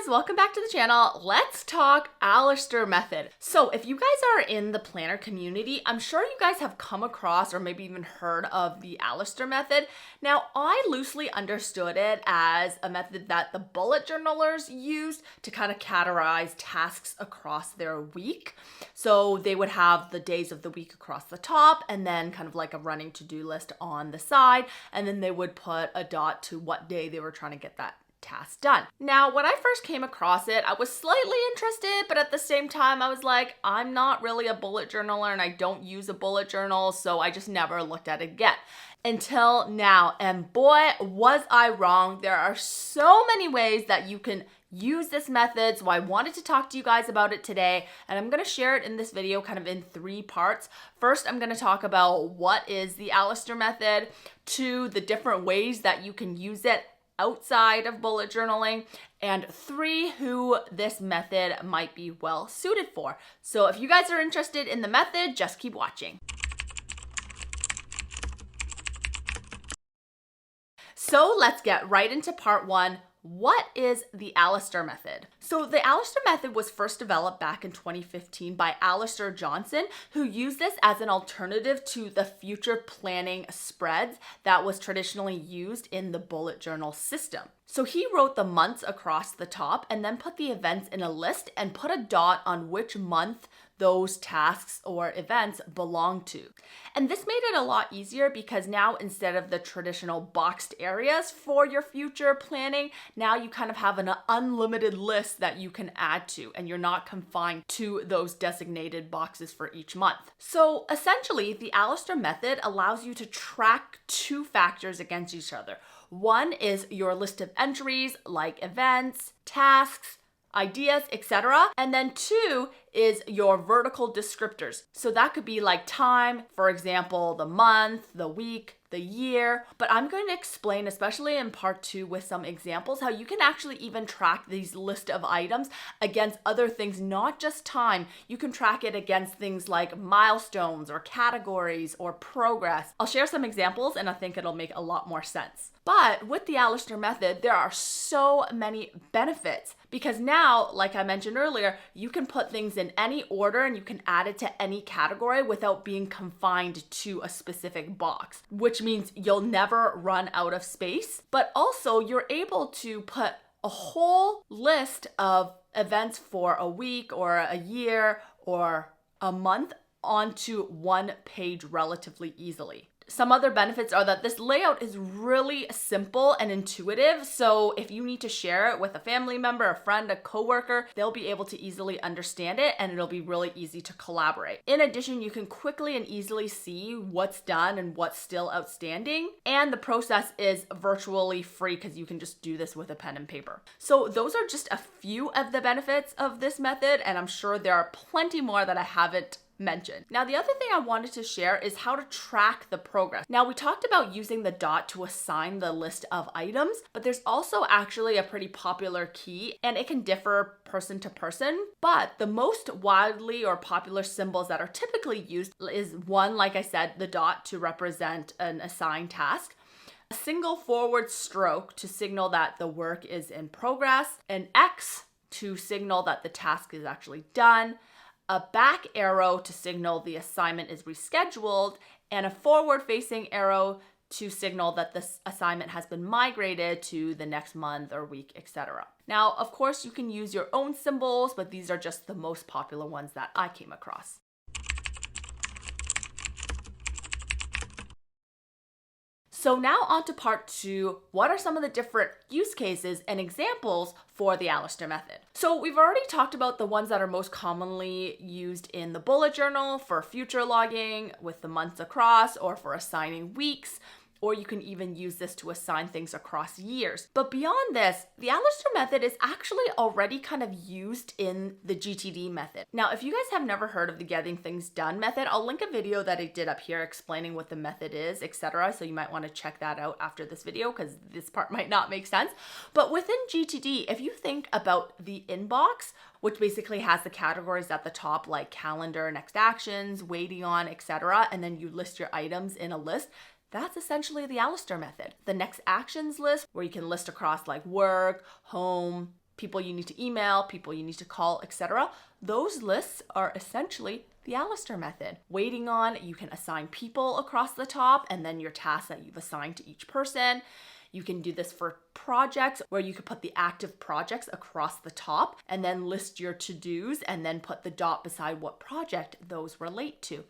welcome back to the channel. Let's talk Alistair Method. So if you guys are in the planner community, I'm sure you guys have come across or maybe even heard of the Alistair Method. Now, I loosely understood it as a method that the bullet journalers used to kind of categorize tasks across their week. So they would have the days of the week across the top and then kind of like a running to-do list on the side. And then they would put a dot to what day they were trying to get that task done. Now, when I first came across it, I was slightly interested, but at the same time, I was like, I'm not really a bullet journaler and I don't use a bullet journal, so I just never looked at it again. Until now, and boy, was I wrong. There are so many ways that you can use this method, so I wanted to talk to you guys about it today, and I'm going to share it in this video kind of in 3 parts. First, I'm going to talk about what is the Alistair Method, 2, the different ways that you can use it outside of bullet journaling, and 3, who this method might be well suited for. So if you guys are interested in the method, just keep watching. So let's get right into part 1. What is the Alistair Method? So the Alistair Method was first developed back in 2015 by Alistair Johnson, who used this as an alternative to the future planning spreads that was traditionally used in the bullet journal system. So he wrote the months across the top and then put the events in a list and put a dot on which month those tasks or events belong to. And this made it a lot easier because now instead of the traditional boxed areas for your future planning, now you kind of have an unlimited list that you can add to, and you're not confined to those designated boxes for each month. So essentially, the Alistair Method allows you to track 2 factors against each other. One is your list of entries like events, tasks, ideas, etc. And then 2 is your vertical descriptors. So that could be like time, for example, the month, the week, the year. But I'm going to explain, especially in part 2 with some examples, how you can actually even track these list of items against other things, not just time. You can track it against things like milestones or categories or progress. I'll share some examples and I think it'll make a lot more sense. But with the Alistair Method, there are so many benefits because now, like I mentioned earlier, you can put things in any order and you can add it to any category without being confined to a specific box, which means you'll never run out of space. But also you're able to put a whole list of events for a week or a year or a month onto one page relatively easily. Some other benefits are that this layout is really simple and intuitive, so if you need to share it with a family member, a friend, a coworker, they'll be able to easily understand it and it'll be really easy to collaborate. In addition, you can quickly and easily see what's done and what's still outstanding, and the process is virtually free because you can just do this with a pen and paper. So those are just a few of the benefits of this method, and I'm sure there are plenty more that I haven't mentioned. Now, the other thing I wanted to share is how to track the progress. Now, we talked about using the dot to assign the list of items, but there's also actually a pretty popular key, and it can differ person to person. But the most widely or popular symbols that are typically used is one, like I said, the dot to represent an assigned task, a single forward stroke to signal that the work is in progress, an X to signal that the task is actually done, a back arrow to signal the assignment is rescheduled, and a forward-facing arrow to signal that this assignment has been migrated to the next month or week, etc. Now, of course, you can use your own symbols, but these are just the most popular ones that I came across. So now on to part 2, what are some of the different use cases and examples for the Alistair Method? So we've already talked about the ones that are most commonly used in the bullet journal for future logging with the months across or for assigning weeks, or you can even use this to assign things across years. But beyond this, the Alistair Method is actually already kind of used in the GTD method. Now, if you guys have never heard of the Getting Things Done method, I'll link a video that I did up here explaining what the method is, etc. So you might want to check that out after this video because this part might not make sense. But within GTD, if you think about the inbox, which basically has the categories at the top like calendar, next actions, waiting on, etc., and then you list your items in a list, That's essentially the Alistair method. The next actions list, where you can list across like work, home, people you need to email, people you need to call, etc. Those lists are essentially the Alistair method. Waiting on, you can assign people across the top and then your tasks that you've assigned to each person. You can do this for projects where you could put the active projects across the top and then list your to-dos and then put the dot beside what project those relate to.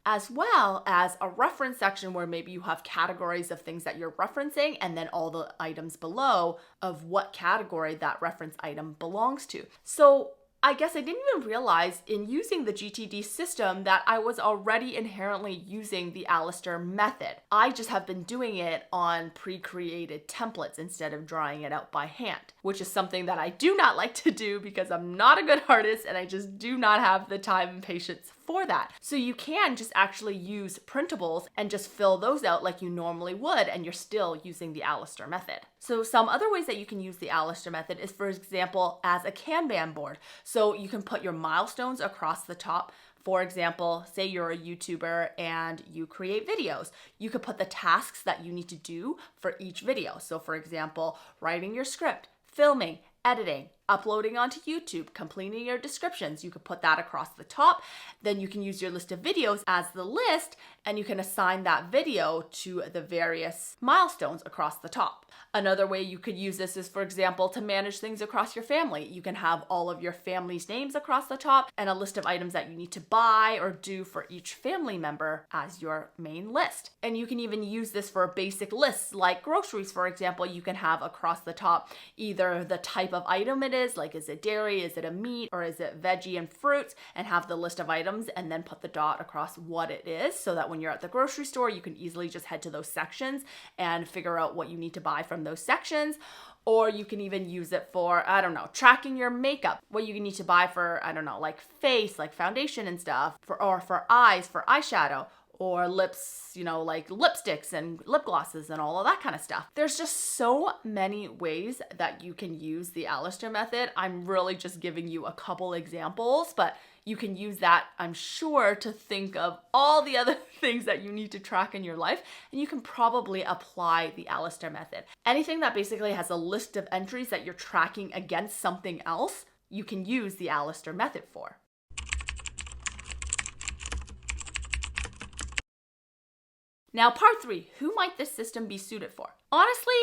As well as a reference section where maybe you have categories of things that you're referencing and then all the items below of what category that reference item belongs to. So I guess I didn't even realize in using the GTD system that I was already inherently using the Alistair method. I just have been doing it on pre-created templates instead of drawing it out by hand, which is something that I do not like to do because I'm not a good artist and I just do not have the time and patience for that. So you can just actually use printables and just fill those out like you normally would, and you're still using the Alistair method. So some other ways that you can use the Alistair method is, for example, as a Kanban board. So you can put your milestones across the top. For example, say you're a YouTuber and you create videos. You could put the tasks that you need to do for each video. So for example, writing your script, filming, editing, uploading onto YouTube, completing your descriptions. You could put that across the top. Then you can use your list of videos as the list, and you can assign that video to the various milestones across the top. Another way you could use this is, for example, to manage things across your family. You can have all of your family's names across the top and a list of items that you need to buy or do for each family member as your main list. And you can even use this for basic lists like groceries, for example. You can have across the top either the type of item it is, like is it dairy, is it a meat, or is it veggie and fruits, and have the list of items and then put the dot across what it is so that when you're at the grocery store, you can easily just head to those sections and figure out what you need to buy from those sections. Or you can even use it for, I don't know, tracking your makeup, what you need to buy for, I don't know, like face, like foundation and stuff, or for eyes, for eyeshadow, or lips, you know, like lipsticks and lip glosses and all of that kind of stuff. There's just so many ways that you can use the Alistair method. I'm really just giving you a couple examples, but you can use that, I'm sure, to think of all the other things that you need to track in your life, and you can probably apply the Alistair method. Anything that basically has a list of entries that you're tracking against something else, you can use the Alistair method for. Now, part 3, who might this system be suited for? Honestly,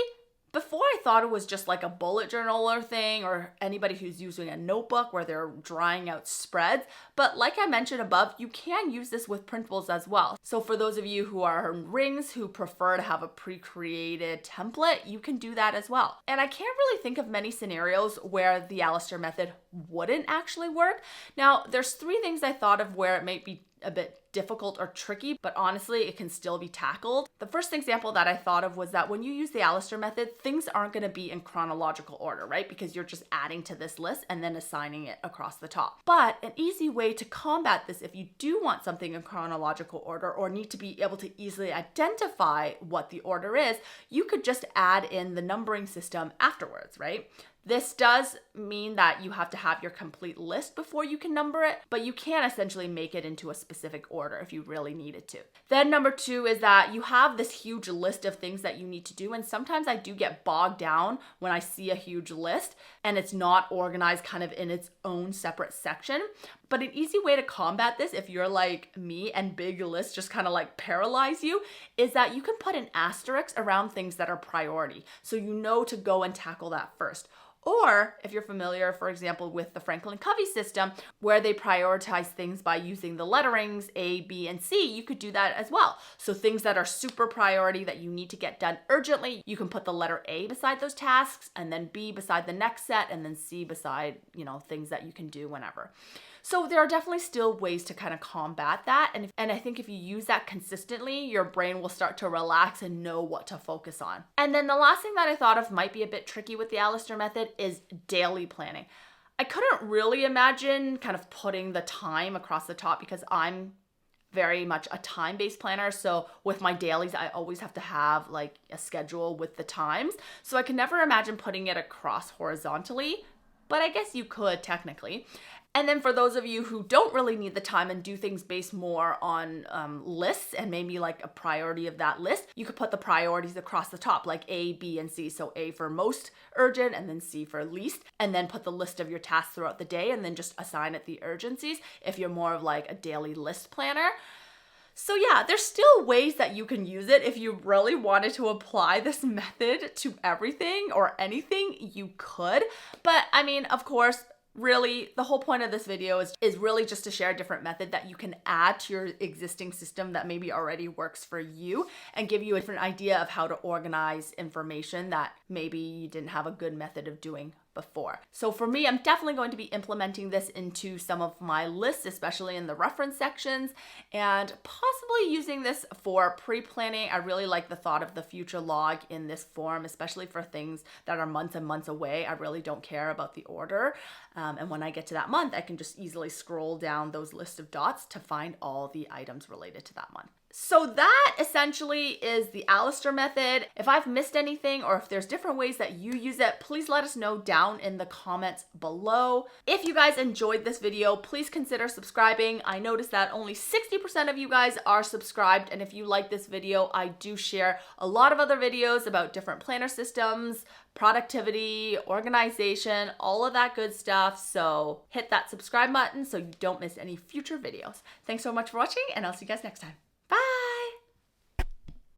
before I thought it was just like a bullet journaler thing or anybody who's using a notebook where they're drawing out spreads, but like I mentioned above, you can use this with printables as well. So for those of you who are in rings who prefer to have a pre-created template, you can do that as well. And I can't really think of many scenarios where the Alistair method wouldn't actually work. Now, there's 3 things I thought of where it might be a bit difficult or tricky, but honestly, it can still be tackled. The first example that I thought of was that when you use the Alistair method, things aren't going to be in chronological order, right? Because you're just adding to this list and then assigning it across the top. But an easy way to combat this, if you do want something in chronological order or need to be able to easily identify what the order is, you could just add in the numbering system afterwards, right? This does mean that you have to have your complete list before you can number it, but you can essentially make it into a specific order if you really needed to. Then number 2 is that you have this huge list of things that you need to do, and sometimes I do get bogged down when I see a huge list and it's not organized kind of in its own separate section. But an easy way to combat this, if you're like me and big lists just kind of like paralyze you, is that you can put an asterisk around things that are priority, so you know to go and tackle that first. Or if you're familiar, for example, with the Franklin Covey system, where they prioritize things by using the letterings A, B, and C, you could do that as well. So things that are super priority that you need to get done urgently, you can put the letter A beside those tasks, and then B beside the next set, and then C beside, things that you can do whenever. So there are definitely still ways to kind of combat that. And I think if you use that consistently, your brain will start to relax and know what to focus on. And then the last thing that I thought of might be a bit tricky with the Alistair method is daily planning. I couldn't really imagine kind of putting the time across the top because I'm very much a time-based planner. So with my dailies, I always have to have like a schedule with the times. So I can never imagine putting it across horizontally, but I guess you could technically. And then for those of you who don't really need the time and do things based more on lists and maybe like a priority of that list, you could put the priorities across the top, like A, B, and C. So A for most urgent, and then C for least, and then put the list of your tasks throughout the day and then just assign it the urgencies if you're more of like a daily list planner. So yeah, there's still ways that you can use it. If you really wanted to apply this method to everything or anything, you could. But I mean, of course, really, the whole point of this video is really just to share a different method that you can add to your existing system that maybe already works for you and give you a different idea of how to organize information that maybe you didn't have a good method of doing before. So for me, I'm definitely going to be implementing this into some of my lists, especially in the reference sections, and possibly using this for pre-planning. I really like the thought of the future log in this form, especially for things that are months and months away. I really don't care about the order. And when I get to that month, I can just easily scroll down those list of dots to find all the items related to that month. So that essentially is the Alistair method. If I've missed anything or if there's different ways that you use it, please let us know down in the comments below. If you guys enjoyed this video, please consider subscribing. I noticed that only 60% of you guys are subscribed, and if you like this video, I do share a lot of other videos about different planner systems, productivity, organization, all of that good stuff. So hit that subscribe button so you don't miss any future videos. Thanks so much for watching, and I'll see you guys next time.